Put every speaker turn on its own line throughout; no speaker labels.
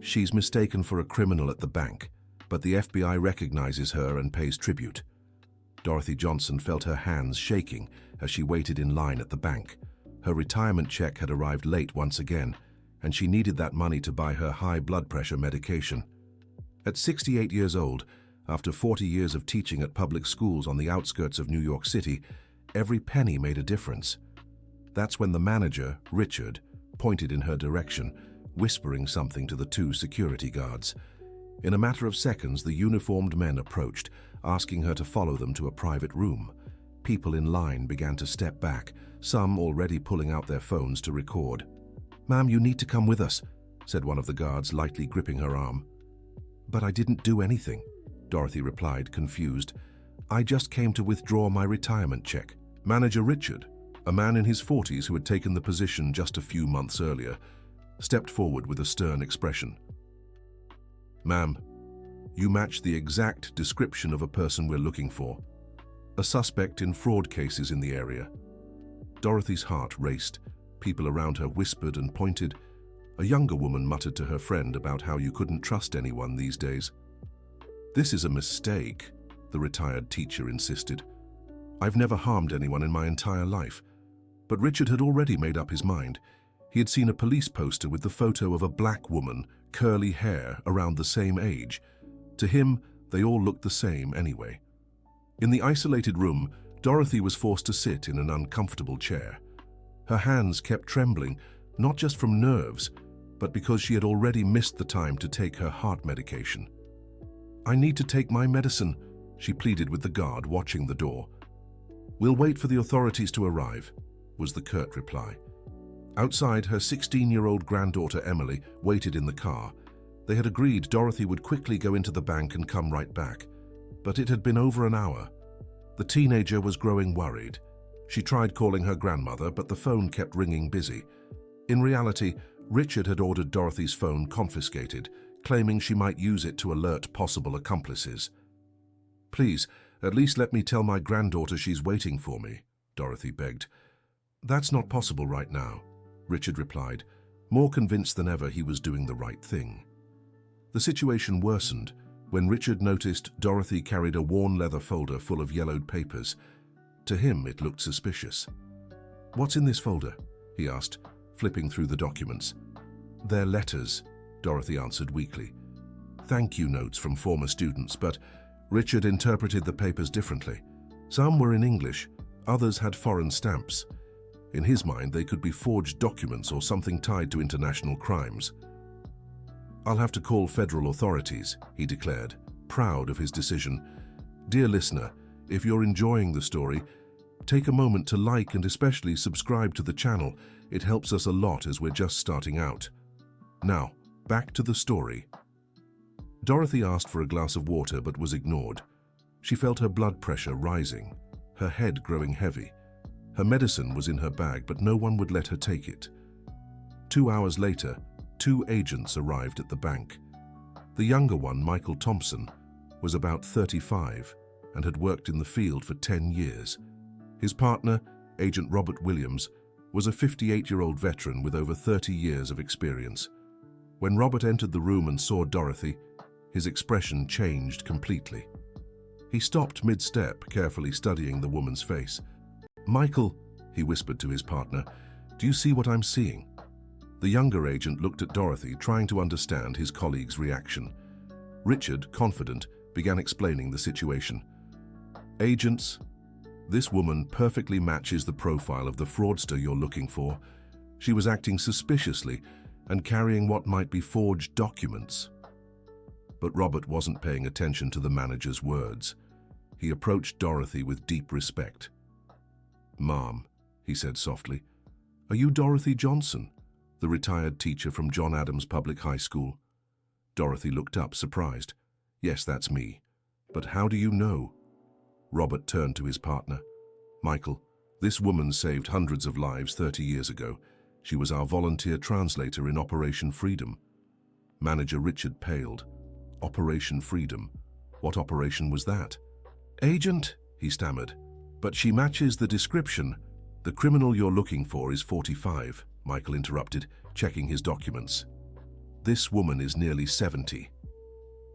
She's mistaken for a criminal at the bank, but the FBI recognizes her and pays tribute. Dorothy Johnson felt her hands shaking as she waited in line at the bank. Her retirement check had arrived late once again, and she needed that money to buy her high blood pressure medication. At 68 years old, after 40 years of teaching at public schools on the outskirts of New York City, every penny made a difference. That's when the manager, Richard, pointed in her direction, whispering something to the two security guards. In a matter of seconds, the uniformed men approached, asking her to follow them to a private room. People in line began to step back, some already pulling out their phones to record. "Ma'am, you need to come with us," said one of the guards, lightly gripping her arm. "But I didn't do anything," Dorothy replied, confused. "I just came to withdraw my retirement check." Manager Richard, a man in his 40s who had taken the position just a few months earlier, stepped forward with a stern expression. "Ma'am, you match the exact description of a person we're looking for. A suspect in fraud cases in the area." Dorothy's heart raced. People around her whispered and pointed. A younger woman muttered to her friend about how you couldn't trust anyone these days. "This is a mistake," the retired teacher insisted. "I've never harmed anyone in my entire life." But Richard had already made up his mind. He had seen a police poster with the photo of a black woman, curly hair, around the same age. To him, they all looked the same anyway. In the isolated room, Dorothy was forced to sit in an uncomfortable chair. Her hands kept trembling, not just from nerves, but because she had already missed the time to take her heart medication. "I need to take my medicine," she pleaded with the guard watching the door. "We'll wait for the authorities to arrive," was the curt reply. Outside, her 16-year-old granddaughter Emily waited in the car. They had agreed Dorothy would quickly go into the bank and come right back. But it had been over an hour. The teenager was growing worried. She tried calling her grandmother, but the phone kept ringing busy. In reality, Richard had ordered Dorothy's phone confiscated, claiming she might use it to alert possible accomplices. "Please, at least let me tell my granddaughter she's waiting for me," Dorothy begged. "That's not possible right now," Richard replied, more convinced than ever he was doing the right thing. The situation worsened when Richard noticed Dorothy carried a worn leather folder full of yellowed papers. To him, it looked suspicious. "What's in this folder?" he asked, flipping through the documents. "They're letters," Dorothy answered weakly. "Thank you notes from former students," but Richard interpreted the papers differently. Some were in English, others had foreign stamps. In his mind, they could be forged documents or something tied to international crimes. "I'll have to call federal authorities," he declared, proud of his decision. Dear listener, if you're enjoying the story, take a moment to like and especially subscribe to the channel. It helps us a lot as we're just starting out. Now, back to the story. Dorothy asked for a glass of water but was ignored. She felt her blood pressure rising, her head growing heavy. Her medicine was in her bag, but no one would let her take it. 2 hours later, 2 agents arrived at the bank. The younger one, Michael Thompson, was about 35 and had worked in the field for 10 years. His partner, Agent Robert Williams, was a 58-year-old veteran with over 30 years of experience. When Robert entered the room and saw Dorothy, his expression changed completely. He stopped mid-step, carefully studying the woman's face. "Michael," he whispered to his partner, "do you see what I'm seeing?" The younger agent looked at Dorothy, trying to understand his colleague's reaction. Richard, confident, began explaining the situation. "Agents, this woman perfectly matches the profile of the fraudster you're looking for. She was acting suspiciously and carrying what might be forged documents." But Robert wasn't paying attention to the manager's words. He approached Dorothy with deep respect. "Ma'am," he said softly, "are you Dorothy Johnson, the retired teacher from John Adams Public High School?" Dorothy looked up, surprised. "Yes, that's me. But how do you know?" Robert turned to his partner. "Michael, this woman saved hundreds of lives 30 years ago. She was our volunteer translator in Operation Freedom." Manager Richard paled. Operation Freedom? What operation was that? "Agent," he stammered, "but she matches the description. The criminal you're looking for is 45, Michael interrupted, checking his documents. This woman is nearly 70.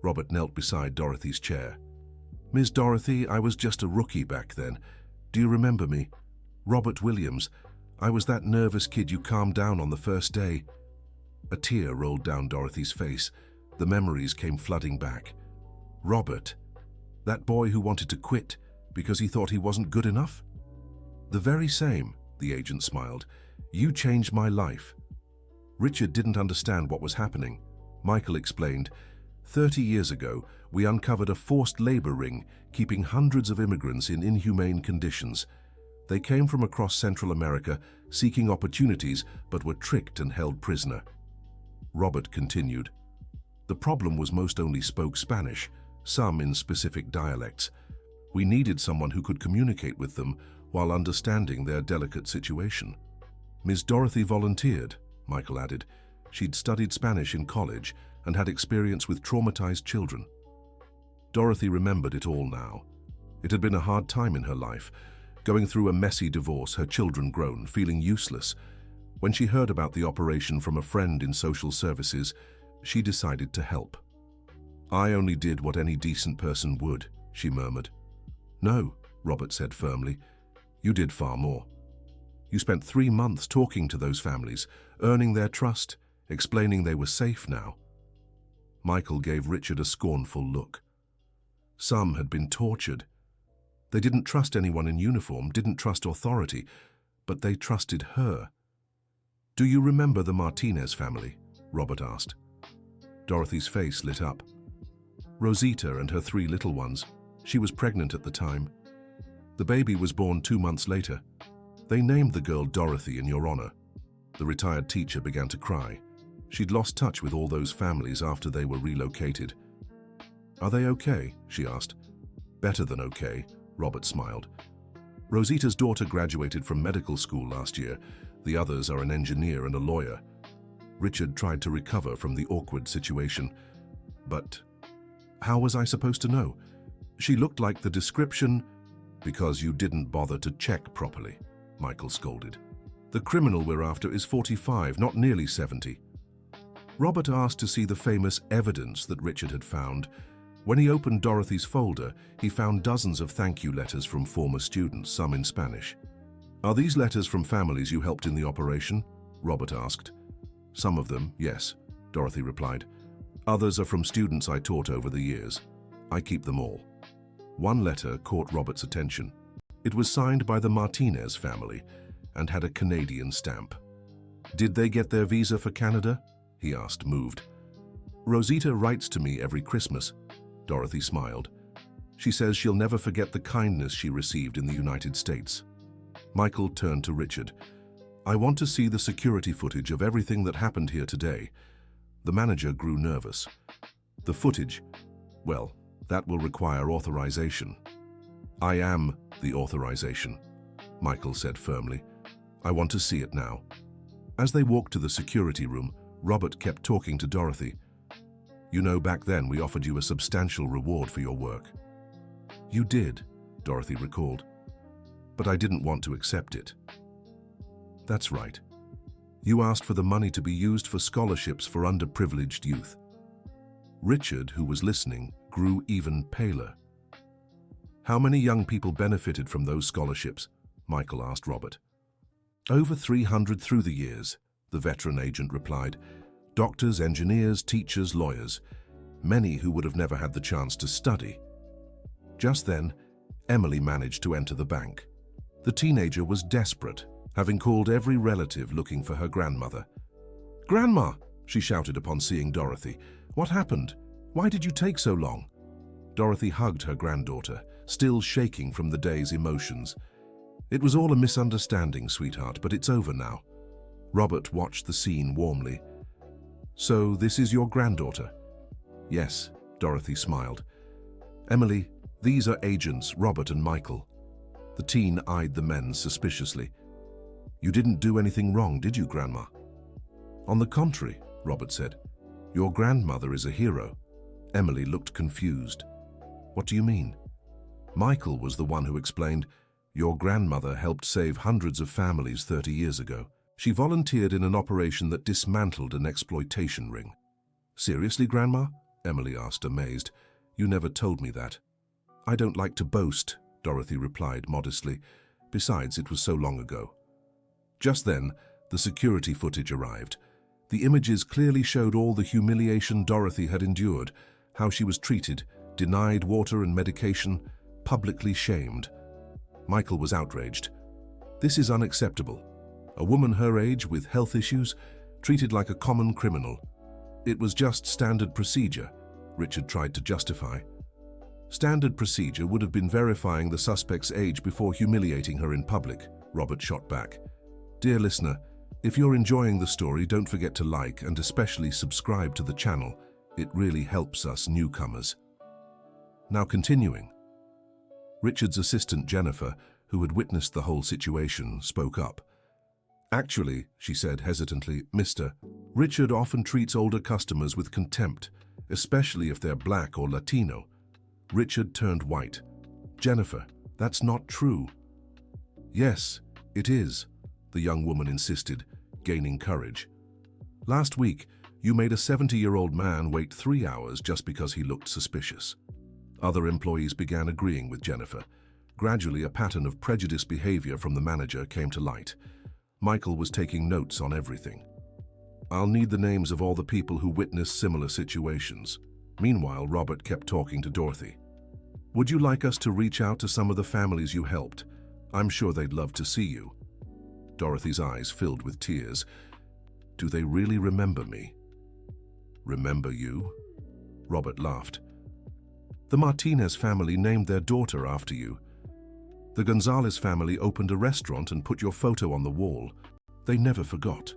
Robert knelt beside Dorothy's chair. Miss Dorothy, I was just a rookie back then. Do you remember me? Robert Williams. I was that nervous kid you calmed down on the first day. A tear rolled down Dorothy's face. The memories came flooding back. Robert, that boy who wanted to quit because he thought he wasn't good enough? The very same, the agent smiled. You changed my life. Richard didn't understand what was happening. Michael explained, 30 years ago, we uncovered a forced labor ring keeping hundreds of immigrants in inhumane conditions. They came from across Central America seeking opportunities but were tricked and held prisoner. Robert continued. The problem was most only spoke Spanish, some in specific dialects. We needed someone who could communicate with them while understanding their delicate situation. Miss Dorothy volunteered, Michael added. She'd studied Spanish in college and had experience with traumatized children. Dorothy remembered it all now. It had been a hard time in her life, going through a messy divorce, her children grown, feeling useless. When she heard about the operation from a friend in social services, she decided to help. I only did what any decent person would, she murmured. No, Robert said firmly. You did far more. You spent 3 months talking to those families, earning their trust, explaining they were safe now. Michael gave Richard a scornful look. Some had been tortured. They didn't trust anyone in uniform, didn't trust authority, but they trusted her. Do you remember the Martinez family? Robert asked. Dorothy's face lit up. Rosita and her 3 little ones. She was pregnant at the time. The baby was born 2 months later. They named the girl Dorothy in your honor. The retired teacher began to cry. She'd lost touch with all those families after they were relocated. Are they okay? She asked. Better than okay, Robert smiled. Rosita's daughter graduated from medical school last year. The others are an engineer and a lawyer. Richard tried to recover from the awkward situation. But how was I supposed to know? She looked like the description. Because you didn't bother to check properly, Michael scolded. The criminal we're after is 45, not nearly 70. Robert asked to see the famous evidence that Richard had found. When he opened Dorothy's folder, he found dozens of thank you letters from former students, some in Spanish. Are these letters from families you helped in the operation? Robert asked. Some of them, yes, Dorothy replied. Others are from students I taught over the years. I keep them all. One letter caught Robert's attention. It was signed by the Martinez family and had a Canadian stamp. Did they get their visa for Canada? He asked, moved. Rosita writes to me every Christmas. Dorothy smiled. She says she'll never forget the kindness she received in the United States. Michael turned to Richard. I want to see the security footage of everything that happened here today. The manager grew nervous. The footage, well, that will require authorization. I am the authorization, Michael said firmly. I want to see it now. As they walked to the security room, Robert kept talking to Dorothy. You know, back then we offered you a substantial reward for your work. You did, Dorothy recalled. But I didn't want to accept it. That's right. You asked for the money to be used for scholarships for underprivileged youth. Richard, who was listening, grew even paler. How many young people benefited from those scholarships? Michael asked Robert. Over 300 through the years, the veteran agent replied. Doctors, engineers, teachers, lawyers. Many who would have never had the chance to study. Just then, Emily managed to enter the bank. The teenager was desperate, having called every relative looking for her grandmother. Grandma, she shouted upon seeing Dorothy. What happened? Why did you take so long? Dorothy hugged her granddaughter, still shaking from the day's emotions. It was all a misunderstanding, sweetheart, but it's over now. Robert watched the scene warmly. So this is your granddaughter? Yes, Dorothy smiled. Emily, these are agents, Robert and Michael. The teen eyed the men suspiciously. You didn't do anything wrong, did you, Grandma? On the contrary, Robert said. Your grandmother is a hero. Emily looked confused. What do you mean? Michael was the one who explained, your grandmother helped save hundreds of families 30 years ago. She volunteered in an operation that dismantled an exploitation ring. Seriously, Grandma? Emily asked, amazed. You never told me that. I don't like to boast, Dorothy replied modestly. Besides, it was so long ago. Just then, the security footage arrived. The images clearly showed all the humiliation Dorothy had endured, how she was treated, denied water and medication, publicly shamed. Michael was outraged. This is unacceptable. A woman her age with health issues, treated like a common criminal. It was just standard procedure, Richard tried to justify. Standard procedure would have been verifying the suspect's age before humiliating her in public, Robert shot back. Dear listener, if you're enjoying the story, don't forget to like and especially subscribe to the channel. It really helps us newcomers. Now continuing. Richard's assistant Jennifer, who had witnessed the whole situation, spoke up. Actually, she said hesitantly, Mr. Richard often treats older customers with contempt, especially if they're black or Latino. Richard turned white. Jennifer, that's not true. Yes, it is, the young woman insisted, gaining courage. Last week, you made a 70-year-old man wait 3 hours just because he looked suspicious. Other employees began agreeing with Jennifer. Gradually, a pattern of prejudiced behavior from the manager came to light. Michael was taking notes on everything. I'll need the names of all the people who witnessed similar situations. Meanwhile, Robert kept talking to Dorothy. Would you like us to reach out to some of the families you helped? I'm sure they'd love to see you. Dorothy's eyes filled with tears. Do they really remember me? Remember you? Robert laughed. The Martinez family named their daughter after you. The Gonzalez family opened a restaurant and put your photo on the wall. They never forgot.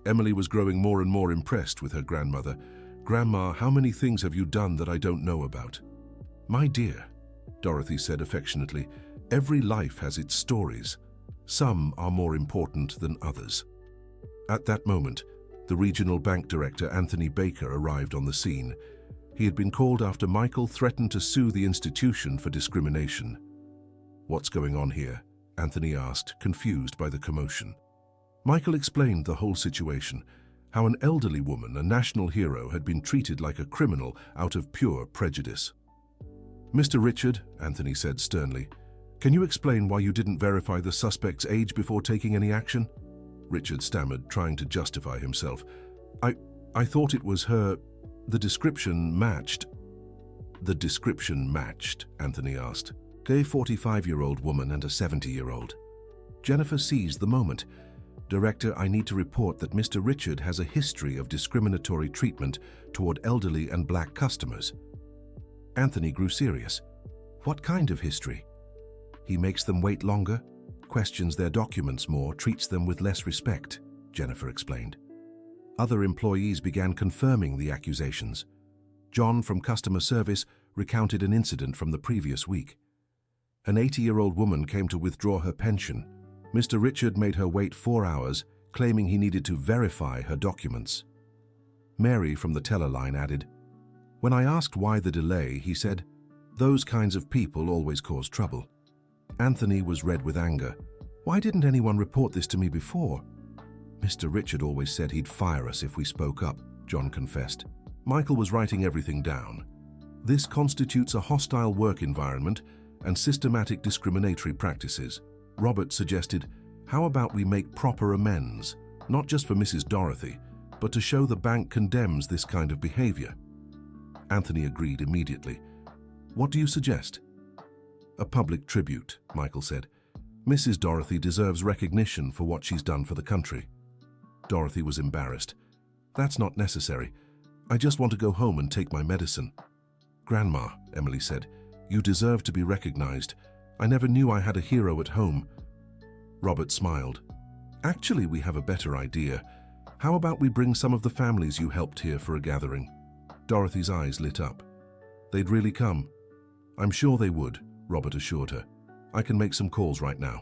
Emily was growing more and more impressed with her grandmother. Grandma, how many things have you done that I don't know about? My dear, Dorothy said affectionately, every life has its stories. Some are more important than others. At that moment, the regional bank director, Anthony Baker, arrived on the scene. He had been called after Michael threatened to sue the institution for discrimination. What's going on here? Anthony asked, confused by the commotion. Michael explained the whole situation, how an elderly woman, a national hero, had been treated like a criminal out of pure prejudice. Mr. Richard, Anthony said sternly, can you explain why you didn't verify the suspect's age before taking any action? Richard stammered, trying to justify himself. I thought it was her. The description matched. The description matched, Anthony asked. A 45-year-old woman and a 70-year-old. Jennifer seized the moment. Director, I need to report that Mr. Richard has a history of discriminatory treatment toward elderly and black customers. Anthony grew serious. What kind of history? He makes them wait longer, questions their documents more, treats them with less respect, Jennifer explained. Other employees began confirming the accusations. John from customer service recounted an incident from the previous week. An 80-year-old woman came to withdraw her pension. Mr. Richard made her wait 4 hours, claiming he needed to verify her documents. Mary from the teller line added, when I asked why the delay, he said, those kinds of people always cause trouble. Anthony was red with anger. Why didn't anyone report this to me before? Mr. Richard always said he'd fire us if we spoke up, John confessed. Michael was writing everything down. This constitutes a hostile work environment and systematic discriminatory practices. Robert suggested, how about we make proper amends, not just for Mrs. Dorothy, but to show the bank condemns this kind of behavior? Anthony agreed immediately. What do you suggest? A public tribute, Michael said. Mrs. Dorothy deserves recognition for what she's done for the country. Dorothy was embarrassed. That's not necessary. I just want to go home and take my medicine. Grandma, Emily said, you deserve to be recognized. I never knew I had a hero at home. Robert smiled. Actually, we have a better idea. How about we bring some of the families you helped here for a gathering? Dorothy's eyes lit up. They'd really come. I'm sure they would, Robert assured her. I can make some calls right now.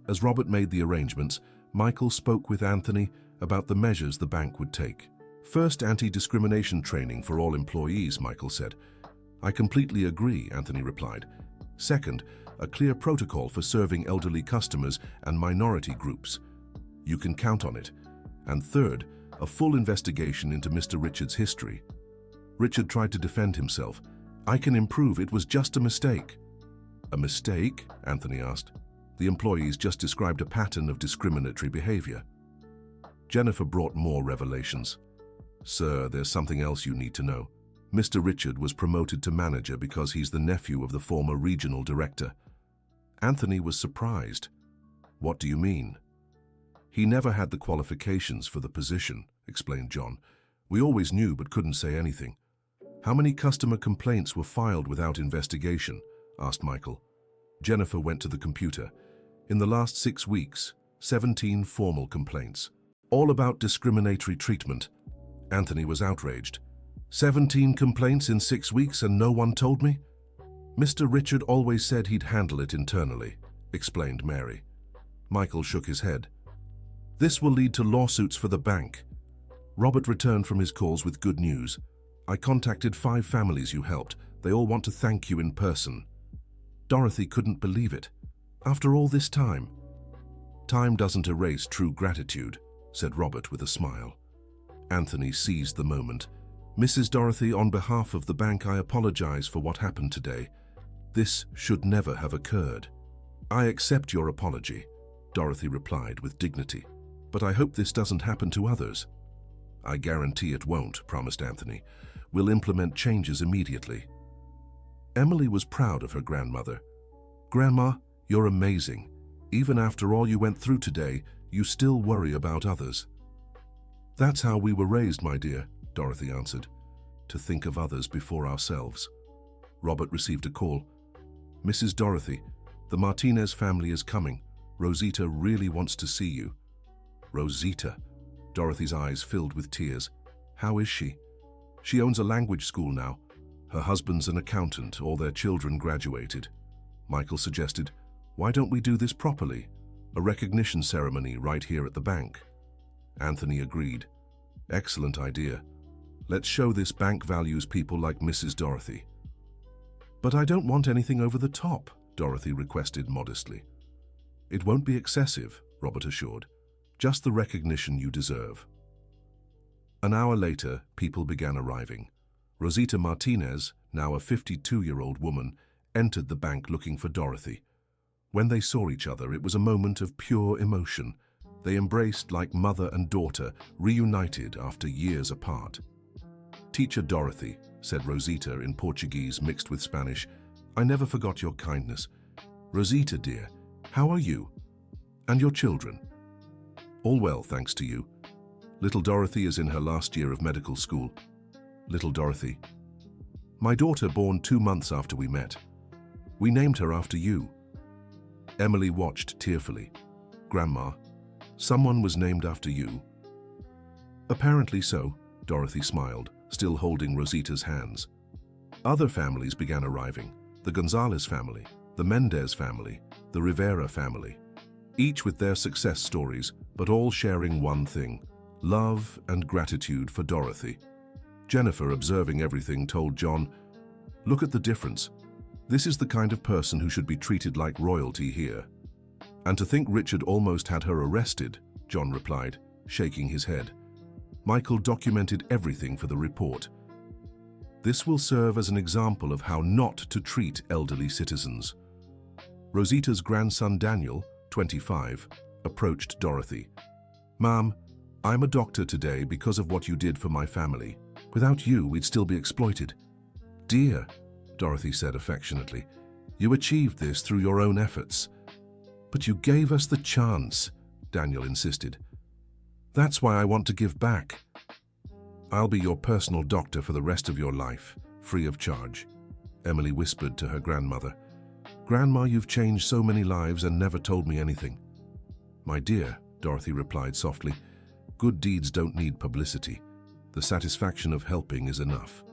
As Robert made the arrangements, Michael spoke with Anthony about the measures the bank would take. First, anti-discrimination training for all employees, Michael said. I completely agree, Anthony replied. Second, a clear protocol for serving elderly customers and minority groups. You can count on it. And third, a full investigation into Mr. Richard's history. Richard tried to defend himself. "I can improve, it was just a mistake." "A mistake?" Anthony asked. The employees just described a pattern of discriminatory behavior. Jennifer brought more revelations. "Sir, there's something else you need to know. Mr. Richard was promoted to manager because he's the nephew of the former regional director." Anthony was surprised. "What do you mean?" "He never had the qualifications for the position," explained John. "We always knew but couldn't say anything." "How many customer complaints were filed without investigation?" asked Michael. Jennifer went to the computer. "In the last 6 weeks, 17 formal complaints. All about discriminatory treatment." Anthony was outraged. 17 complaints in 6 weeks and no one told me?" "Mr. Richard always said he'd handle it internally," explained Mary. Michael shook his head. "This will lead to lawsuits for the bank." Robert returned from his calls with good news. "I contacted 5 families you helped. They all want to thank you in person." Dorothy couldn't believe it. After all this time? "Time doesn't erase true gratitude," said Robert with a smile. Anthony seized the moment. "Mrs. Dorothy, on behalf of the bank, I apologize for what happened today. This should never have occurred." "I accept your apology," Dorothy replied with dignity. "But I hope this doesn't happen to others." "I guarantee it won't," promised Anthony. "We'll implement changes immediately." Emily was proud of her grandmother. "Grandma, you're amazing. Even after all you went through today, you still worry about others." "That's how we were raised, my dear," Dorothy answered. "To think of others before ourselves." Robert received a call. "Mrs. Dorothy, the Martinez family is coming. Rosita really wants to see you." "Rosita?" Dorothy's eyes filled with tears. "How is she?" "She owns a language school now. Her husband's an accountant, all their children graduated." Michael suggested, "Why don't we do this properly? A recognition ceremony right here at the bank." Anthony agreed. "Excellent idea. Let's show this bank values people like Mrs. Dorothy." "But I don't want anything over the top," Dorothy requested modestly. "It won't be excessive," Robert assured. "Just the recognition you deserve." An hour later, people began arriving. Rosita Martinez, now a 52-year-old woman, entered the bank looking for Dorothy. When they saw each other, it was a moment of pure emotion. They embraced like mother and daughter, reunited after years apart. "Teacher Dorothy," said Rosita in Portuguese mixed with Spanish, "I never forgot your kindness. Rosita, dear, how are you? And your children?" "All well, thanks to you. Little Dorothy is in her last year of medical school." "Little Dorothy?" "My daughter, born 2 months after we met. We named her after you." Emily watched tearfully. "Grandma, someone was named after you?" "Apparently so," Dorothy smiled, still holding Rosita's hands. Other families began arriving. The Gonzalez family, the Mendez family, the Rivera family. Each with their success stories, but all sharing one thing: love and gratitude for Dorothy. Jennifer, observing everything, told John, "Look at the difference. This is the kind of person who should be treated like royalty here." "And to think Richard almost had her arrested," John replied, shaking his head. Michael documented everything for the report. "This will serve as an example of how not to treat elderly citizens." Rosita's grandson Daniel, 25, approached Dorothy. "Ma'am, I'm a doctor today because of what you did for my family. Without you, we'd still be exploited." "Dear," Dorothy said affectionately, "you achieved this through your own efforts." "But you gave us the chance," Daniel insisted. "That's why I want to give back." "I'll be your personal doctor for the rest of your life, free of charge," Emily whispered to her grandmother. "Grandma, you've changed so many lives and never told me anything." "My dear," Dorothy replied softly, "good deeds don't need publicity. The satisfaction of helping is enough."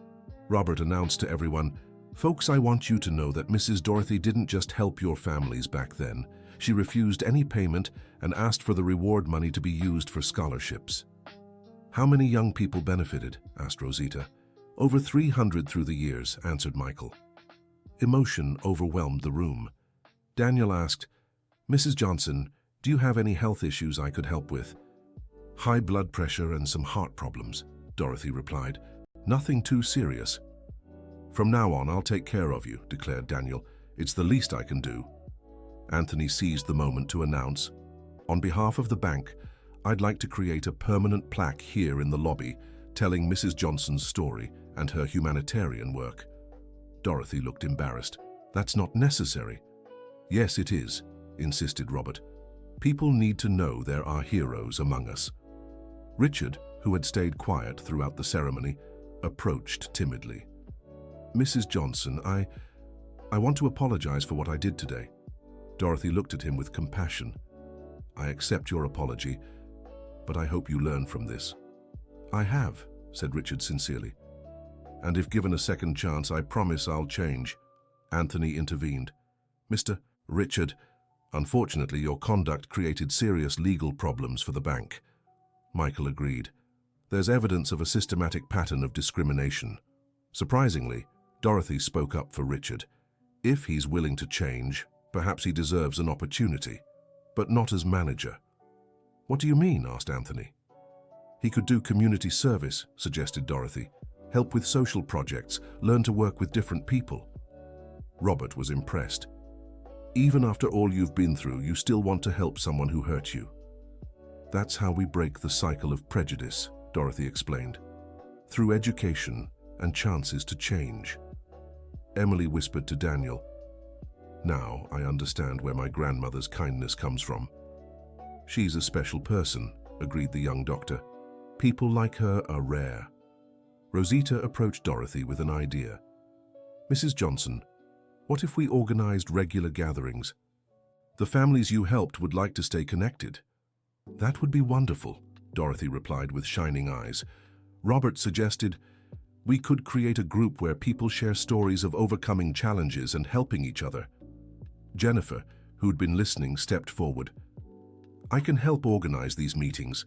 Robert announced to everyone, "Folks, I want you to know that Mrs. Dorothy didn't just help your families back then. She refused any payment and asked for the reward money to be used for scholarships." "How many young people benefited?" asked Rosita. "Over 300 through the years," answered Michael. Emotion overwhelmed the room. Daniel asked, "Mrs. Johnson, do you have any health issues I could help with?" High blood pressure and some heart problems, Dorothy replied. Nothing too serious. From now on, I'll take care of you, declared Daniel. It's the least I can do. Anthony seized the moment to announce, on behalf of the bank, I'd like to create a permanent plaque here in the lobby telling Mrs. Johnson's story and her humanitarian work. Dorothy looked embarrassed. That's not necessary. Yes, it is, insisted Robert. People need to know there are heroes among us. Richard, who had stayed quiet throughout the ceremony, approached timidly. Mrs. Johnson, I want to apologize for what I did today. Dorothy looked at him with compassion. I accept your apology, but I hope you learn from this. I have, said Richard sincerely. And if given a second chance, I promise I'll change. Anthony intervened. Mr. Richard, unfortunately, your conduct created serious legal problems for the bank. Michael agreed. There's evidence of a systematic pattern of discrimination. Surprisingly, Dorothy spoke up for Richard. If he's willing to change, perhaps he deserves an opportunity, but not as manager. What do you mean? Asked Anthony. He could do community service, suggested Dorothy. Help with social projects, learn to work with different people. Robert was impressed. Even after all you've been through, you still want to help someone who hurt you. That's how we break the cycle of prejudice, Dorothy explained. Through education and chances to change. Emily whispered to Daniel, Now I understand where my grandmother's kindness comes from. She's a special person, agreed the young doctor. People like her are rare. Rosita approached Dorothy with an idea. Mrs. Johnson, what if we organized regular gatherings? The families you helped would like to stay connected. That would be wonderful, Dorothy replied with shining eyes. Robert suggested, we could create a group where people share stories of overcoming challenges and helping each other. Jennifer, who'd been listening, stepped forward. I can help organize these meetings.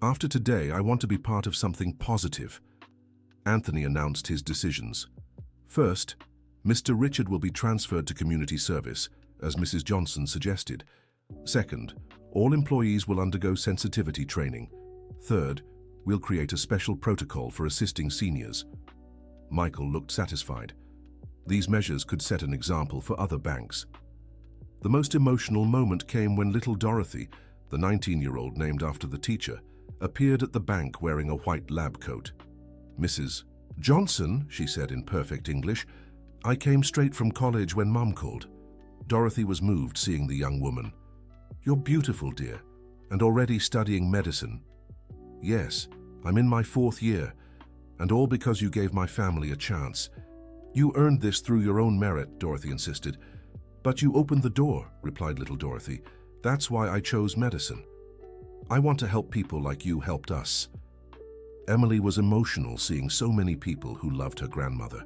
After today, I want to be part of something positive. Anthony announced his decisions. First, Mr. Richard will be transferred to community service, as Mrs. Johnson suggested. Second, all employees will undergo sensitivity training. Third, we'll create a special protocol for assisting seniors. Michael looked satisfied. These measures could set an example for other banks. The most emotional moment came when little Dorothy, the 19-year-old named after the teacher, appeared at the bank wearing a white lab coat. Mrs. Johnson, she said in perfect English, I came straight from college when Mum called. Dorothy was moved seeing the young woman. You're beautiful, dear, and already studying medicine. Yes, I'm in my 4th year, and all because you gave my family a chance. You earned this through your own merit, Dorothy insisted. But you opened the door, replied little Dorothy. That's why I chose medicine. I want to help people like you helped us. Emily was emotional seeing so many people who loved her grandmother.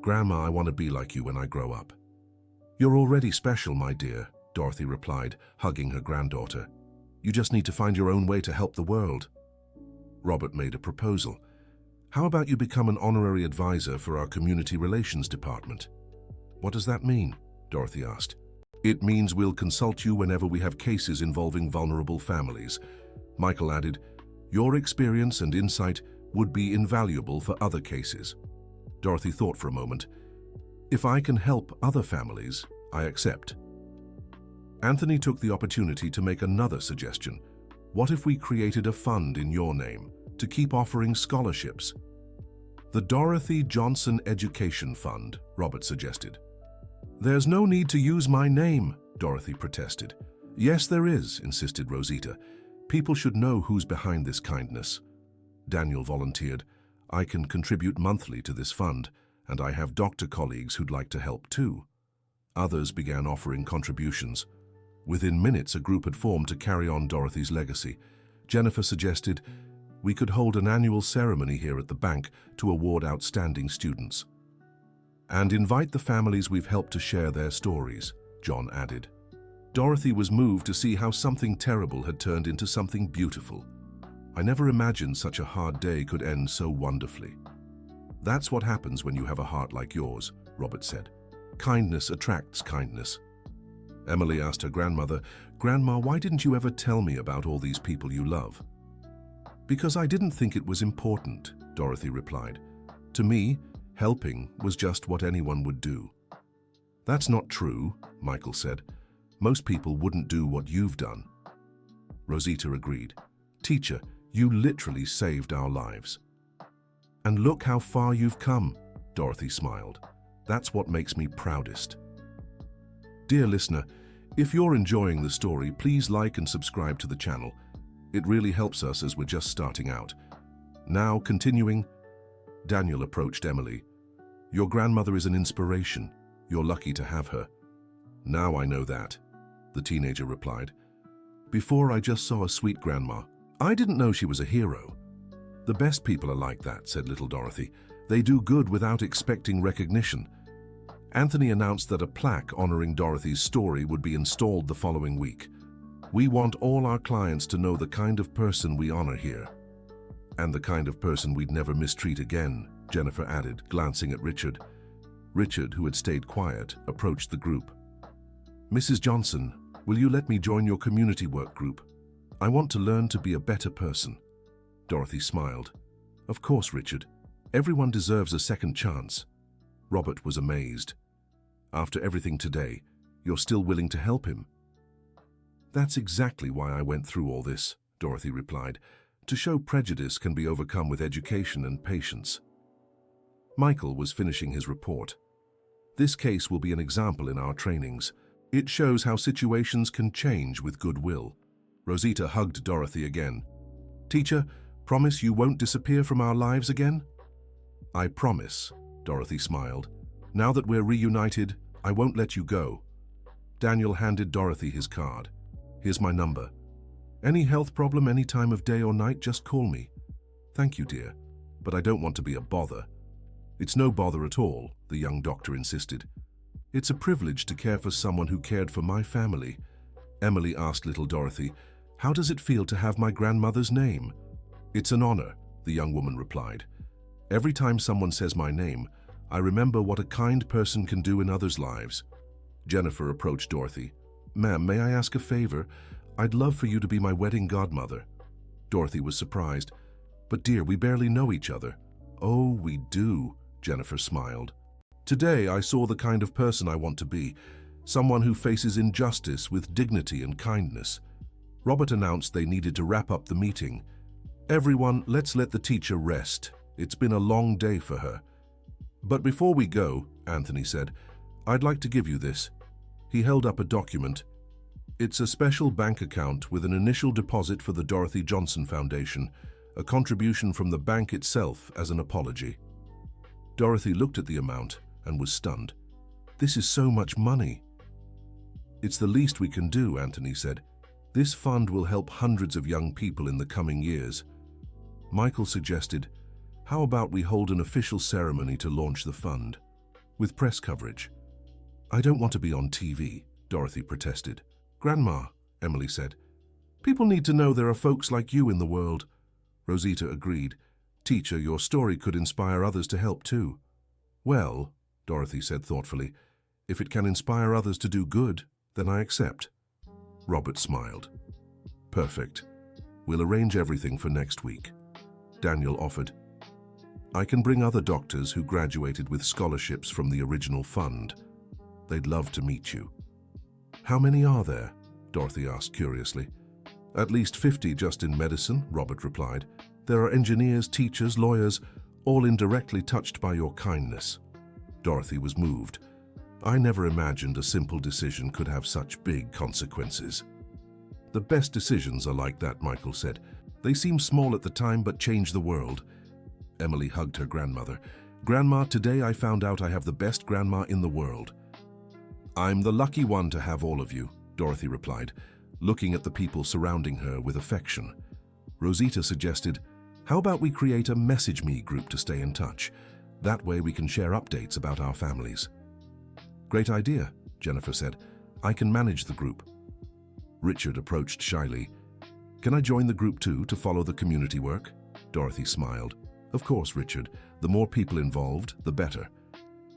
Grandma, I want to be like you when I grow up. You're already special, my dear, Dorothy replied, hugging her granddaughter. You just need to find your own way to help the world. Robert made a proposal. How about you become an honorary advisor for our community relations department? What does that mean? Dorothy asked. It means we'll consult you whenever we have cases involving vulnerable families. Michael added, your experience and insight would be invaluable for other cases. Dorothy thought for a moment. If I can help other families, I accept. Anthony took the opportunity to make another suggestion. What if we created a fund in your name to keep offering scholarships? The Dorothy Johnson Education Fund, Robert suggested. There's no need to use my name, Dorothy protested. Yes, there is, insisted Rosita. People should know who's behind this kindness. Daniel volunteered. I can contribute monthly to this fund, and I have doctor colleagues who'd like to help too. Others began offering contributions. Within minutes, a group had formed to carry on Dorothy's legacy. Jennifer suggested we could hold an annual ceremony here at the bank to award outstanding students. And invite the families we've helped to share their stories, John added. Dorothy was moved to see how something terrible had turned into something beautiful. I never imagined such a hard day could end so wonderfully. That's what happens when you have a heart like yours, Robert said. Kindness attracts kindness. Emily asked her grandmother, Grandma, why didn't you ever tell me about all these people you love? Because I didn't think it was important, Dorothy replied. To me, helping was just what anyone would do. That's not true, Michael said. Most people wouldn't do what you've done. Rosita agreed. Teacher, you literally saved our lives. And look how far you've come, Dorothy smiled. That's what makes me proudest. Dear listener, if you're enjoying the story, please like and subscribe to the channel. It really helps us as we're just starting out. Now, continuing, Daniel approached Emily. Your grandmother is an inspiration. You're lucky to have her. Now I know that, the teenager replied. Before I just saw a sweet grandma. I didn't know she was a hero. The best people are like that, said little Dorothy. They do good without expecting recognition. Anthony announced that a plaque honoring Dorothy's story would be installed the following week. We want all our clients to know the kind of person we honor here. And the kind of person we'd never mistreat again, Jennifer added, glancing at Richard. Richard, who had stayed quiet, approached the group. Mrs. Johnson, will you let me join your community work group? I want to learn to be a better person. Dorothy smiled. Of course, Richard. Everyone deserves a second chance. Robert was amazed. After everything today, you're still willing to help him? That's exactly why I went through all this, Dorothy replied. To show prejudice can be overcome with education and patience. Michael was finishing his report. This case will be an example in our trainings. It shows how situations can change with goodwill. Rosita hugged Dorothy again. Teacher, promise you won't disappear from our lives again? I promise, Dorothy smiled. Now that we're reunited, I won't let you go. Daniel handed Dorothy his card. Here's my number. Any health problem any time of day or night, just call me. Thank you, dear, but I don't want to be a bother. It's no bother at all, the young doctor insisted. It's a privilege to care for someone who cared for my family. Emily asked little Dorothy, how does it feel to have my grandmother's name? It's an honor, the young woman replied. Every time someone says my name, I remember what a kind person can do in others' lives. Jennifer approached Dorothy. Ma'am, may I ask a favor? I'd love for you to be my wedding godmother. Dorothy was surprised. But dear, we barely know each other. Oh, we do, Jennifer smiled. Today I saw the kind of person I want to be, someone who faces injustice with dignity and kindness. Robert announced they needed to wrap up the meeting. Everyone, let's let the teacher rest. It's been a long day for her. But before we go, Anthony said, I'd like to give you this. He held up a document. It's a special bank account with an initial deposit for the Dorothy Johnson Foundation, a contribution from the bank itself as an apology. Dorothy looked at the amount and was stunned. This is so much money. It's the least we can do, Anthony said. This fund will help hundreds of young people in the coming years. Michael suggested, how about we hold an official ceremony to launch the fund, with press coverage? I don't want to be on TV, Dorothy protested. Grandma, Emily said. People need to know there are folks like you in the world. Rosita agreed. Teacher, your story could inspire others to help too. Well, Dorothy said thoughtfully, if it can inspire others to do good, then I accept. Robert smiled. Perfect. We'll arrange everything for next week. Daniel offered. I can bring other doctors who graduated with scholarships from the original fund. They'd love to meet you. How many are there? Dorothy asked curiously. At least 50 just in medicine, Robert replied. There are engineers, teachers, lawyers, all indirectly touched by your kindness. Dorothy was moved. I never imagined a simple decision could have such big consequences. The best decisions are like that, Michael said. They seem small at the time but change the world. Emily hugged her grandmother. Grandma, today I found out I have the best grandma in the world. I'm the lucky one to have all of you, Dorothy replied, looking at the people surrounding her with affection. Rosita suggested, how about we create a Message Me group to stay in touch? That way we can share updates about our families. Great idea, Jennifer said. I can manage the group. Richard approached shyly. Can I join the group too to follow the community work? Dorothy smiled. Of course, Richard. The more people involved, the better.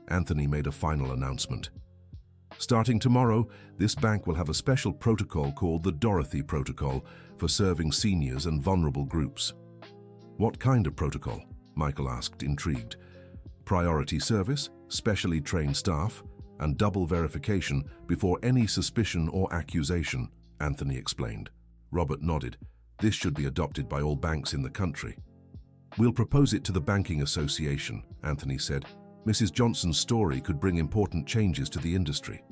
Anthony made a final announcement. Starting tomorrow, this bank will have a special protocol called the Dorothy Protocol for serving seniors and vulnerable groups. What kind of protocol? Michael asked, intrigued. Priority service, specially trained staff, and double verification before any suspicion or accusation, Anthony explained. Robert nodded. This should be adopted by all banks in the country. We'll propose it to the Banking Association, Anthony said. Mrs. Johnson's story could bring important changes to the industry.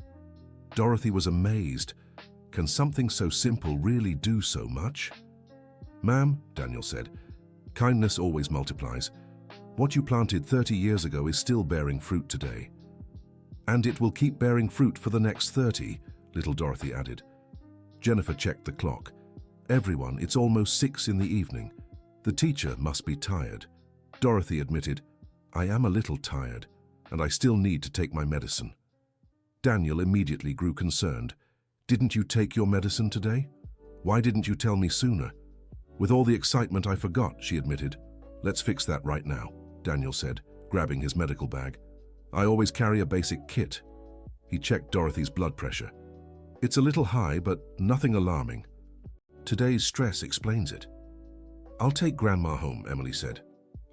Dorothy was amazed. Can something so simple really do so much? Ma'am, Daniel said, kindness always multiplies. What you planted 30 years ago is still bearing fruit today. And it will keep bearing fruit for the next 30, little Dorothy added. Jennifer checked the clock. Everyone, it's almost 6 in the evening. The teacher must be tired. Dorothy admitted, I am a little tired, and I still need to take my medicine. Daniel immediately grew concerned. Didn't you take your medicine today? Why didn't you tell me sooner? With all the excitement I forgot, she admitted. Let's fix that right now, Daniel said, grabbing his medical bag. I always carry a basic kit. He checked Dorothy's blood pressure. It's a little high, but nothing alarming. Today's stress explains it. I'll take Grandma home, Emily said.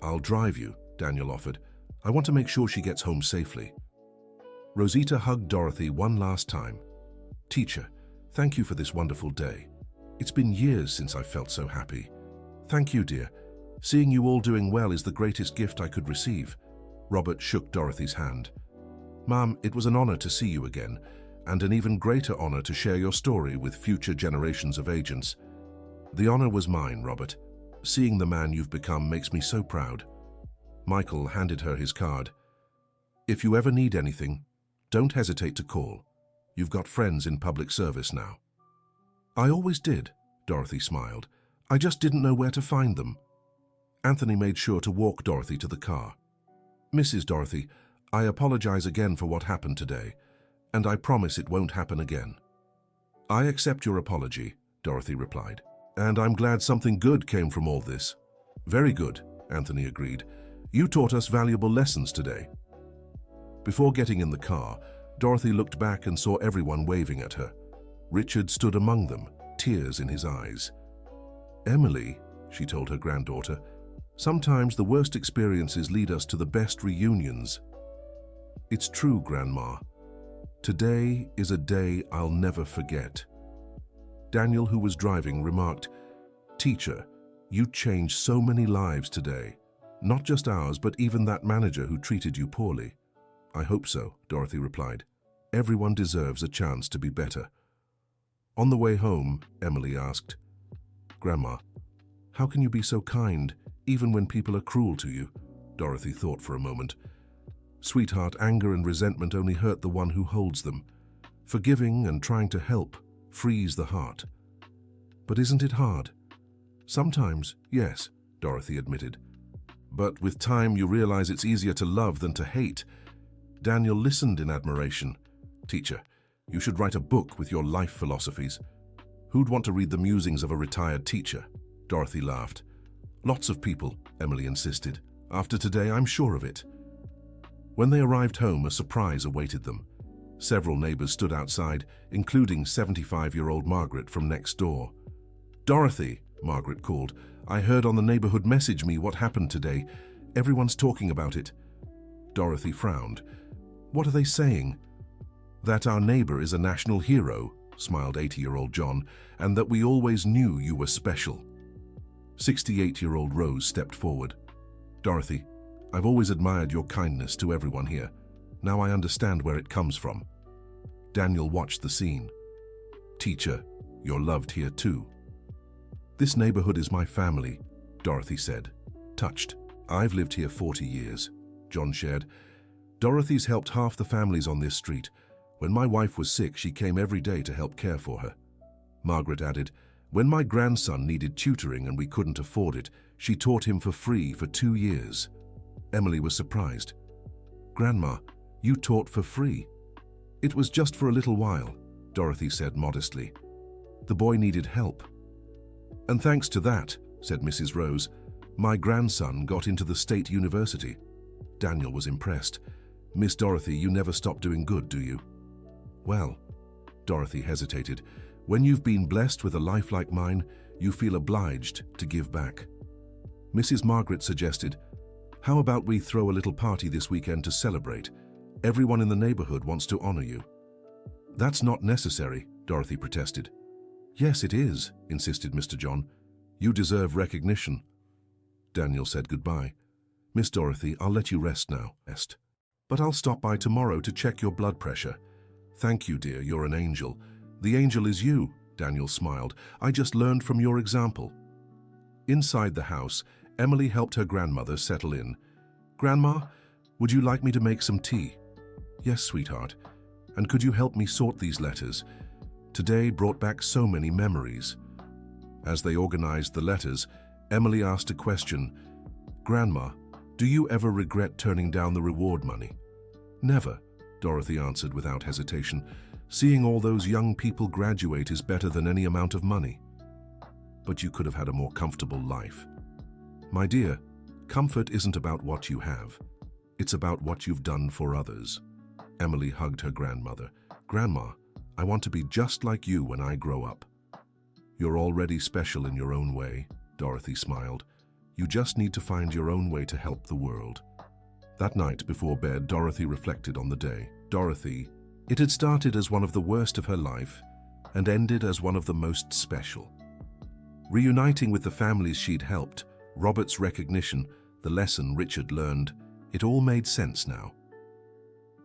I'll drive you, Daniel offered. I want to make sure she gets home safely. Rosita hugged Dorothy one last time. Teacher, thank you for this wonderful day. It's been years since I felt so happy. Thank you, dear. Seeing you all doing well is the greatest gift I could receive. Robert shook Dorothy's hand. Ma'am, it was an honor to see you again, and an even greater honor to share your story with future generations of agents. The honor was mine, Robert. Seeing the man you've become makes me so proud. Michael handed her his card. If you ever need anything, don't hesitate to call. You've got friends in public service now. I always did, Dorothy smiled. I just didn't know where to find them. Anthony made sure to walk Dorothy to the car. Mrs. Dorothy, I apologize again for what happened today, and I promise it won't happen again. I accept your apology, Dorothy replied, and I'm glad something good came from all this. Very good, Anthony agreed. You taught us valuable lessons today. Before getting in the car, Dorothy looked back and saw everyone waving at her. Richard stood among them, tears in his eyes. Emily, she told her granddaughter, sometimes the worst experiences lead us to the best reunions. It's true, Grandma. Today is a day I'll never forget. Daniel, who was driving, remarked, Teacher, you changed so many lives today. Not just ours, but even that manager who treated you poorly. I hope so, Dorothy replied. Everyone deserves a chance to be better. On the way home, Emily asked, Grandma, how can you be so kind, even when people are cruel to you? Dorothy thought for a moment. Sweetheart, anger and resentment only hurt the one who holds them. Forgiving and trying to help frees the heart. But isn't it hard? Sometimes, yes, Dorothy admitted. But with time you realize it's easier to love than to hate. Daniel listened in admiration. Teacher, you should write a book with your life philosophies. Who'd want to read the musings of a retired teacher? Dorothy laughed. Lots of people, Emily insisted. After today, I'm sure of it. When they arrived home, a surprise awaited them. Several neighbors stood outside, including 75-year-old Margaret from next door. Dorothy, Margaret called, I heard on the neighborhood message me what happened today. Everyone's talking about it. Dorothy frowned. What are they saying? That our neighbor is a national hero, smiled 80-year-old John, and that we always knew you were special. 68-year-old Rose stepped forward. Dorothy, I've always admired your kindness to everyone here. Now I understand where it comes from. Daniel watched the scene. Teacher, you're loved here too. This neighborhood is my family, Dorothy said, touched. I've lived here 40 years, John shared. Dorothy's helped half the families on this street. When my wife was sick, she came every day to help care for her. Margaret added, when my grandson needed tutoring and we couldn't afford it, she taught him for free for 2 years. Emily was surprised. Grandma, you taught for free? It was just for a little while, Dorothy said modestly. The boy needed help. And thanks to that, said Mrs. Rose, my grandson got into the state university. Daniel was impressed. Miss Dorothy, you never stop doing good, do you? Well, Dorothy hesitated. When you've been blessed with a life like mine, you feel obliged to give back. Mrs. Margaret suggested, "How about we throw a little party this weekend to celebrate? Everyone in the neighborhood wants to honor you." "That's not necessary," Dorothy protested. "Yes, it is," insisted Mr. John. "You deserve recognition." Daniel said goodbye. "Miss Dorothy, I'll let you rest now." "But I'll stop by tomorrow to check your blood pressure." "Thank you, dear, you're an angel." "The angel is you," Daniel smiled. "I just learned from your example." Inside the house, Emily helped her grandmother settle in. "Grandma, would you like me to make some tea?" "Yes, sweetheart. And could you help me sort these letters? Today brought back so many memories." As they organized the letters, Emily asked a question. "Grandma, do you ever regret turning down the reward money?" "Never," Dorothy answered without hesitation. "Seeing all those young people graduate is better than any amount of money." "But you could have had a more comfortable life." "My dear, comfort isn't about what you have. It's about what you've done for others." Emily hugged her grandmother. "Grandma, I want to be just like you when I grow up." "You're already special in your own way," Dorothy smiled. "You just need to find your own way to help the world." That night before bed, Dorothy reflected on the day. It had started as one of the worst of her life and ended as one of the most special. Reuniting with the families she'd helped, Robert's recognition, the lesson Richard learned, it all made sense now.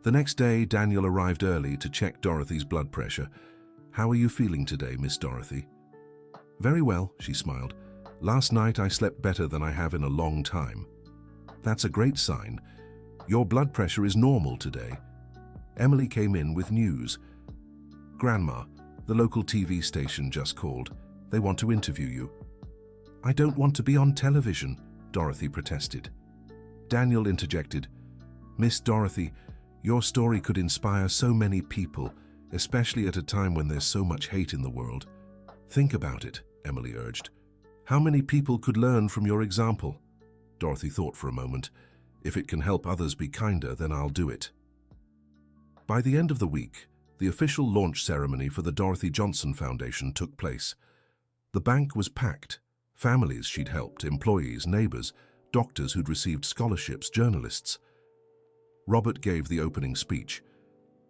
The next day, Daniel arrived early to check Dorothy's blood pressure. "How are you feeling today, Miss Dorothy?" "Very well," she smiled. "Last night I slept better than I have in a long time." "That's a great sign. Your blood pressure is normal today." Emily came in with news. "Grandma, the local TV station just called. They want to interview you." "I don't want to be on television," Dorothy protested. Daniel interjected, "Miss Dorothy, your story could inspire so many people, especially at a time when there's so much hate in the world." "Think about it," Emily urged. "How many people could learn from your example?" Dorothy thought for a moment. "If it can help others be kinder, then I'll do it." By the end of the week, the official launch ceremony for the Dorothy Johnson Foundation took place. The bank was packed. Families she'd helped, employees, neighbors, doctors who'd received scholarships, journalists. Robert gave the opening speech.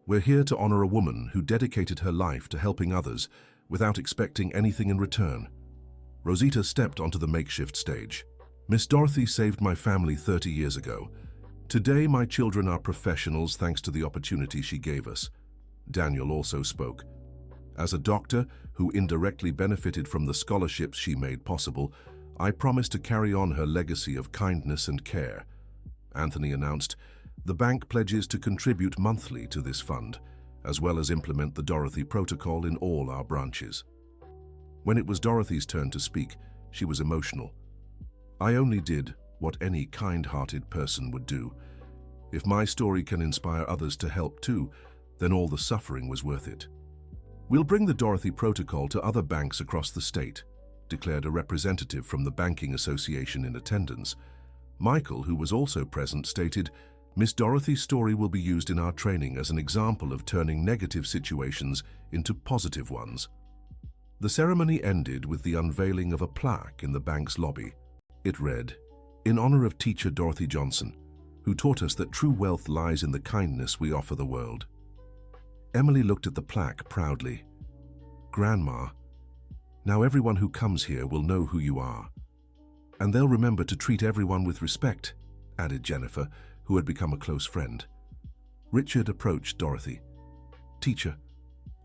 "We're here to honor a woman who dedicated her life to helping others without expecting anything in return." Rosita stepped onto the makeshift stage. "Miss Dorothy saved my family 30 years ago. Today my children are professionals thanks to the opportunity she gave us." Daniel also spoke. "As a doctor who indirectly benefited from the scholarships she made possible, I promise to carry on her legacy of kindness and care." Anthony announced, "The bank pledges to contribute monthly to this fund, as well as implement the Dorothy Protocol in all our branches." When it was Dorothy's turn to speak, she was emotional. "I only did what any kind-hearted person would do. If my story can inspire others to help too, then all the suffering was worth it." "We'll bring the Dorothy Protocol to other banks across the state," declared a representative from the Banking Association in attendance. Michael, who was also present, stated, "Miss Dorothy's story will be used in our training as an example of turning negative situations into positive ones." The ceremony ended with the unveiling of a plaque in the bank's lobby. It read, "In honor of teacher Dorothy Johnson, who taught us that true wealth lies in the kindness we offer the world." Emily looked at the plaque proudly. "Grandma, now everyone who comes here will know who you are. And they'll remember to treat everyone with respect," added Jennifer, who had become a close friend. Richard approached Dorothy. "Teacher,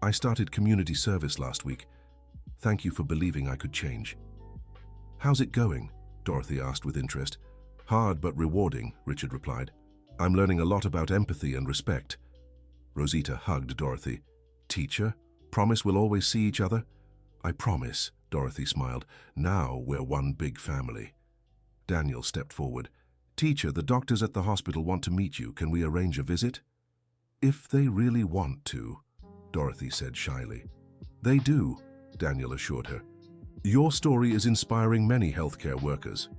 I started community service last week. Thank you for believing I could change." "How's it going?" Dorothy asked with interest. "Hard but rewarding," Richard replied. "I'm learning a lot about empathy and respect." Rosita hugged Dorothy. "Teacher, promise we'll always see each other?" "I promise," Dorothy smiled. "Now we're one big family." Daniel stepped forward. "Teacher, the doctors at the hospital want to meet you. Can we arrange a visit?" "If they really want to," Dorothy said shyly. "They do," Daniel assured her. "Your story is inspiring many healthcare workers."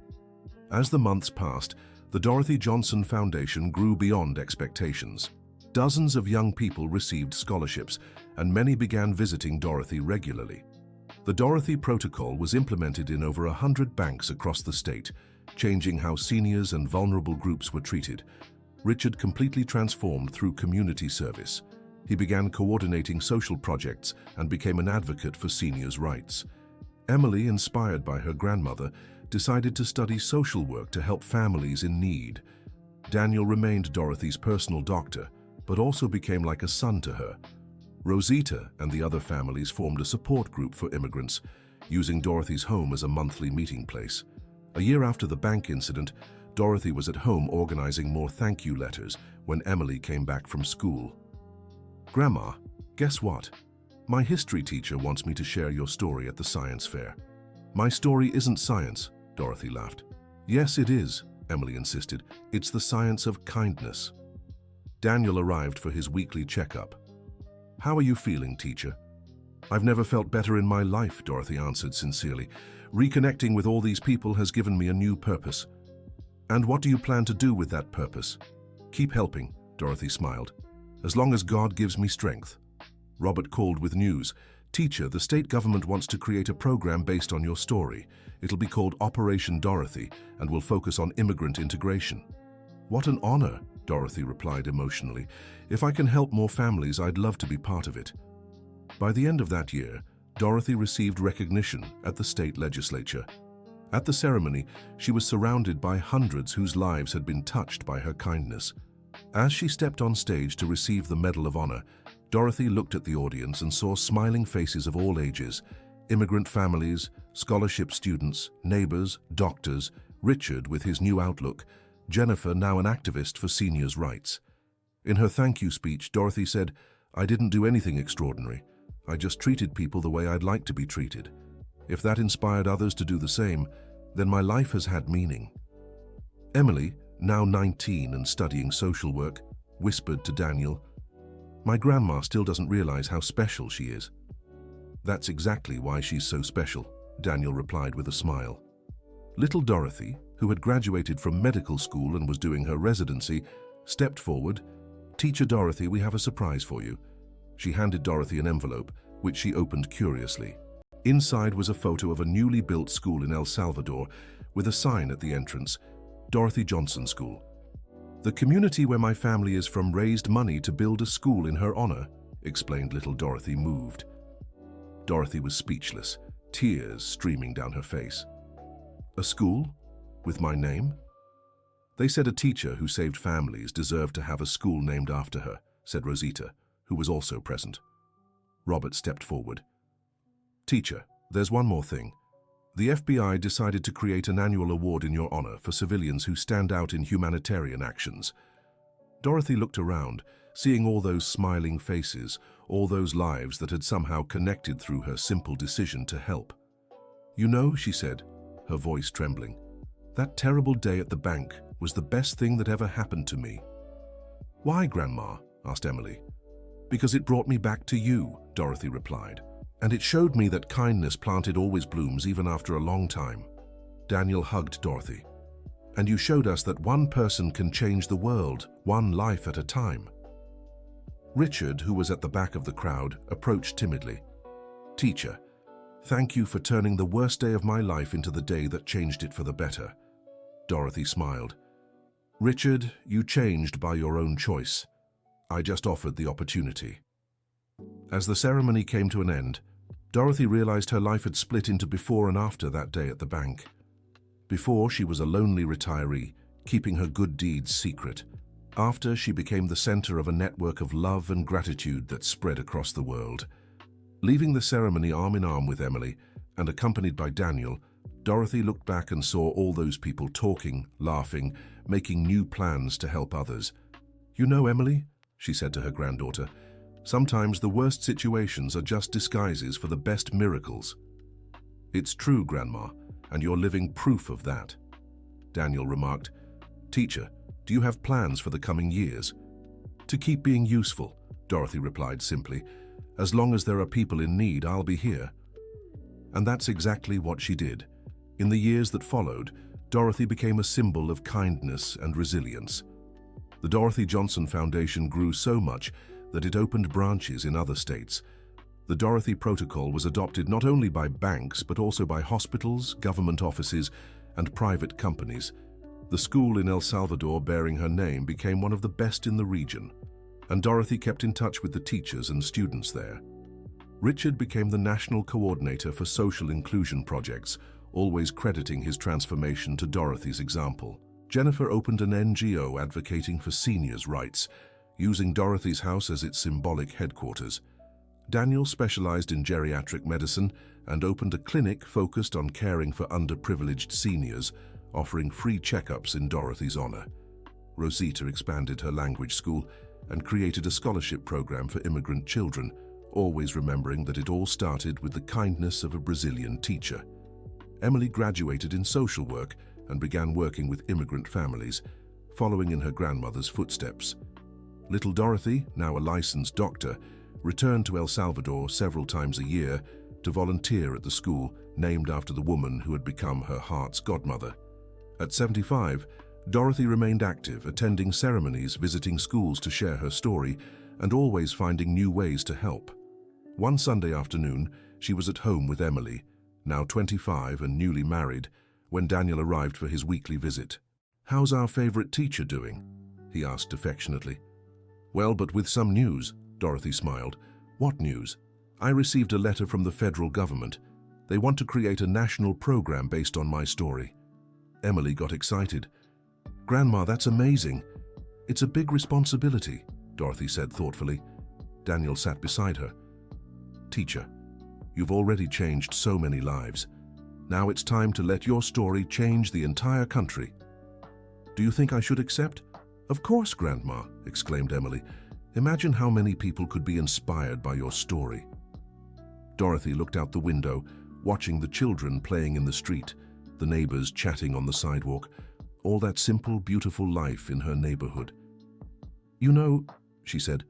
As the months passed, the Dorothy Johnson Foundation grew beyond expectations. Dozens of young people received scholarships, and many began visiting Dorothy regularly. The Dorothy Protocol was implemented in over 100 banks across the state, changing how seniors and vulnerable groups were treated. Richard completely transformed through community service. He began coordinating social projects and became an advocate for seniors' rights. Emily, inspired by her grandmother, decided to study social work to help families in need. Daniel remained Dorothy's personal doctor, but also became like a son to her. Rosita and the other families formed a support group for immigrants, using Dorothy's home as a monthly meeting place. A year after the bank incident, Dorothy was at home organizing more thank you letters when Emily came back from school. "Grandma, guess what? My history teacher wants me to share your story at the science fair." "My story isn't science," Dorothy laughed. "Yes, it is," Emily insisted. "It's the science of kindness." Daniel arrived for his weekly checkup. "How are you feeling, teacher?" "I've never felt better in my life," Dorothy answered sincerely. "Reconnecting with all these people has given me a new purpose." "And what do you plan to do with that purpose?" "Keep helping," Dorothy smiled. "As long as God gives me strength." Robert called with news. "Teacher, the state government wants to create a program based on your story. It'll be called Operation Dorothy and will focus on immigrant integration." "What an honor," Dorothy replied emotionally. "If I can help more families, I'd love to be part of it." By the end of that year, Dorothy received recognition at the state legislature. At the ceremony, she was surrounded by hundreds whose lives had been touched by her kindness. As she stepped on stage to receive the Medal of Honor, Dorothy looked at the audience and saw smiling faces of all ages: immigrant families, scholarship students, neighbors, doctors, Richard with his new outlook, Jennifer, now an activist for seniors' rights. In her thank you speech, Dorothy said, "I didn't do anything extraordinary. I just treated people the way I'd like to be treated. If that inspired others to do the same, then my life has had meaning." Emily, now 19 and studying social work, whispered to Daniel, "My grandma still doesn't realize how special she is." "That's exactly why she's so special," Daniel replied with a smile. Little Dorothy, who had graduated from medical school and was doing her residency, stepped forward. "Teacher Dorothy, we have a surprise for you." She handed Dorothy an envelope, which she opened curiously. Inside was a photo of a newly built school in El Salvador, with a sign at the entrance, "Dorothy Johnson School." "The community where my family is from raised money to build a school in her honor," explained little Dorothy, moved. Dorothy was speechless, tears streaming down her face. "A school? With my name?" "They said a teacher who saved families deserved to have a school named after her," said Rosita, who was also present. Robert stepped forward. "Teacher, there's one more thing. The FBI decided to create an annual award in your honor for civilians who stand out in humanitarian actions." Dorothy looked around, seeing all those smiling faces, all those lives that had somehow connected through her simple decision to help. "You know," she said, her voice trembling, "that terrible day at the bank was the best thing that ever happened to me." "Why, Grandma?" asked Emily. "Because it brought me back to you," Dorothy replied. "And it showed me that kindness planted always blooms even after a long time." Daniel hugged Dorothy. "And you showed us that one person can change the world, one life at a time." Richard, who was at the back of the crowd, approached timidly. "Teacher, thank you for turning the worst day of my life into the day that changed it for the better." Dorothy smiled. "Richard, you changed by your own choice. I just offered the opportunity." As the ceremony came to an end, Dorothy realized her life had split into before and after that day at the bank. Before, she was a lonely retiree, keeping her good deeds secret. After, she became the center of a network of love and gratitude that spread across the world. Leaving the ceremony arm in arm with Emily and accompanied by Daniel, Dorothy looked back and saw all those people talking, laughing, making new plans to help others. "You know, Emily," she said to her granddaughter, "sometimes the worst situations are just disguises for the best miracles." "It's true, Grandma, and you're living proof of that." Daniel remarked, "Teacher, do you have plans for the coming years?" "To keep being useful," Dorothy replied simply. "As long as there are people in need, I'll be here." And that's exactly what she did. In the years that followed, Dorothy became a symbol of kindness and resilience. The Dorothy Johnson Foundation grew so much that it opened branches in other states. The Dorothy Protocol was adopted not only by banks but also by hospitals, government offices, and private companies. The school in El Salvador bearing her name became one of the best in the region, and Dorothy kept in touch with the teachers and students there. Richard became the national coordinator for social inclusion projects, always crediting his transformation to Dorothy's example. Jennifer opened an NGO advocating for seniors' rights, using Dorothy's house as its symbolic headquarters. Daniel specialized in geriatric medicine and opened a clinic focused on caring for underprivileged seniors, offering free checkups in Dorothy's honor. Rosita expanded her language school and created a scholarship program for immigrant children, always remembering that it all started with the kindness of a Brazilian teacher. Emily graduated in social work and began working with immigrant families, following in her grandmother's footsteps. Little Dorothy, now a licensed doctor, returned to El Salvador several times a year to volunteer at the school named after the woman who had become her heart's godmother. At 75, Dorothy remained active, attending ceremonies, visiting schools to share her story, and always finding new ways to help. One Sunday afternoon, she was at home with Emily, now 25 and newly married, when Daniel arrived for his weekly visit. "How's our favorite teacher doing?" he asked affectionately. "Well, but with some news," Dorothy smiled. "What news?" "I received a letter from the federal government. They want to create a national program based on my story." Emily got excited. "Grandma, that's amazing. It's a big responsibility," Dorothy said thoughtfully. Daniel sat beside her. "Teacher, you've already changed so many lives. Now it's time to let your story change the entire country." "Do you think I should accept?" "Of course, Grandma," exclaimed Emily. "Imagine how many people could be inspired by your story." Dorothy looked out the window, watching the children playing in the street, the neighbors chatting on the sidewalk, all that simple, beautiful life in her neighborhood. "You know," she said,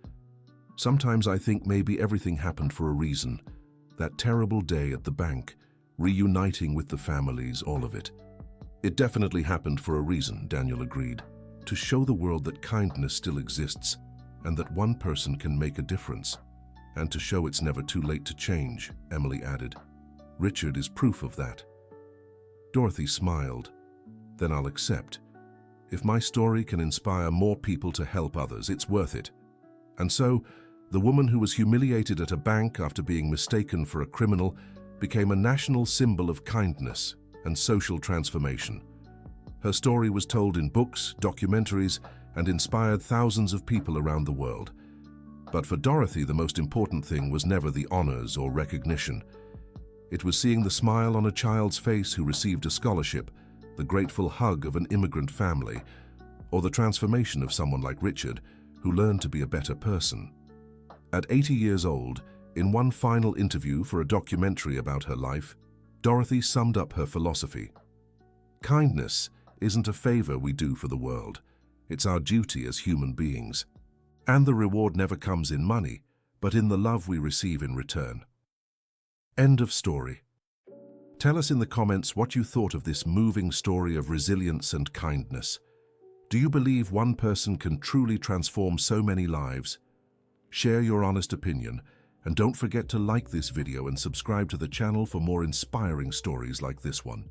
"sometimes I think maybe everything happened for a reason. That terrible day at the bank, reuniting with the families, all of it." "It definitely happened for a reason," Daniel agreed. "To show the world that kindness still exists and that one person can make a difference. And to show it's never too late to change," Emily added. "Richard is proof of that." Dorothy smiled. "Then I'll accept. If my story can inspire more people to help others, it's worth it." And so, the woman who was humiliated at a bank after being mistaken for a criminal became a national symbol of kindness and social transformation. Her story was told in books, documentaries, and inspired thousands of people around the world. But for Dorothy, the most important thing was never the honors or recognition. It was seeing the smile on a child's face who received a scholarship, the grateful hug of an immigrant family, or the transformation of someone like Richard, who learned to be a better person. At 80 years old, in one final interview for a documentary about her life, Dorothy summed up her philosophy. "Kindness isn't a favor we do for the world. It's our duty as human beings. And the reward never comes in money, but in the love we receive in return." End of story. Tell us in the comments what you thought of this moving story of resilience and kindness. Do you believe one person can truly transform so many lives? Share your honest opinion, and don't forget to like this video and subscribe to the channel for more inspiring stories like this one.